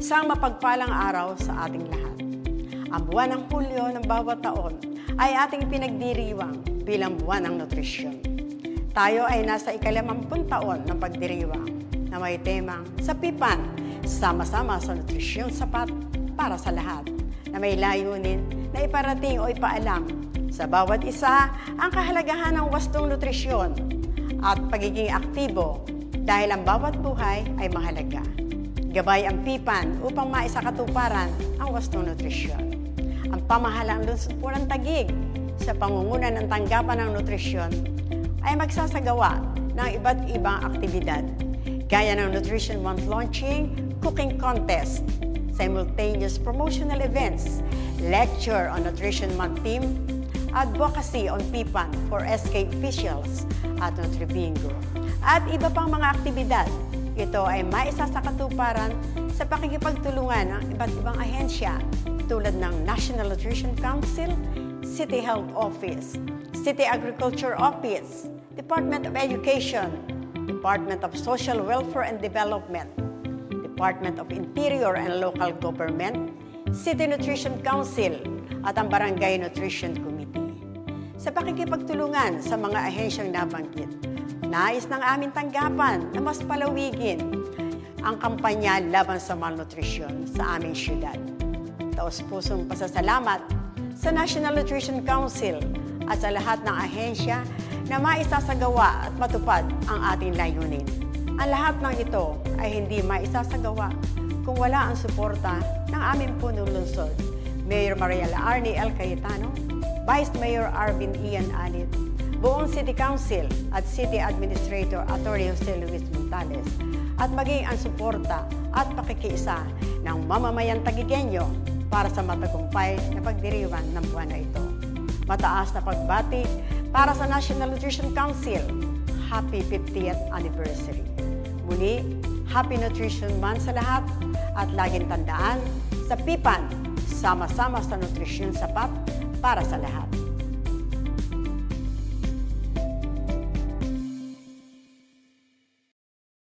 Isang mapagpalang araw sa ating lahat. Ang buwan ng Hulyo ng bawat taon ay ating pinagdiriwang bilang buwan ng nutrisyon. Tayo ay nasa ika-50 taon ng pagdiriwang na may temang Sapipan, sama-sama sa nutrisyon sapat para sa lahat, na may layunin na iparating o ipaalam sa bawat isa ang kahalagahan ng wastong nutrisyon at pagiging aktibo dahil ang bawat buhay ay mahalaga. Gabay ang PIPAN upang maisakatuparan ang wastong nutrisyon. Ang pamahalaan lungsod po ng Taguig sa pangunguna ng tanggapan ng nutrisyon ay magsasagawa ng iba't ibang aktibidad gaya ng Nutrition Month launching, cooking contest, simultaneous promotional events, lecture on Nutrition Month theme, advocacy on PIPAN for SK officials at NutriBingo, at iba pang mga aktibidad. Ito ay maisasakatuparan sa pakikipagtulungan ng iba't ibang ahensya tulad ng National Nutrition Council, City Health Office, City Agriculture Office, Department of Education, Department of Social Welfare and Development, Department of Interior and Local Government, City Nutrition Council, at ang Barangay Nutrition Committee. Sa pakikipagtulungan sa mga ahensyang nabanggit, nais ng aming tanggapan na mas palawigin ang kampanya laban sa malnutrisyon sa aming syudad. Taos-pusong pasasalamat sa National Nutrition Council at sa lahat ng ahensya na maisasagawa at matupad ang ating layunin. Ang lahat ng ito ay hindi maisasagawa kung wala ang suporta ng aming punong lungsod, Mayor Mariela Arnie L. Cayetano, Vice Mayor Arvin Ian Anit, buong City Council at City Administrator Atty. Jose Luis Montales, at maging ang suporta at pakikiisa ng mamamayang Taguigueño para sa matagumpay na pagdiriwang ng buwan na ito. Mataas na pagbati para sa National Nutrition Council. Happy 50th anniversary. Muli, Happy Nutrition Month sa lahat at laging tandaan, sa PIPAN, sama-sama sa nutrisyon sapat para sa lahat.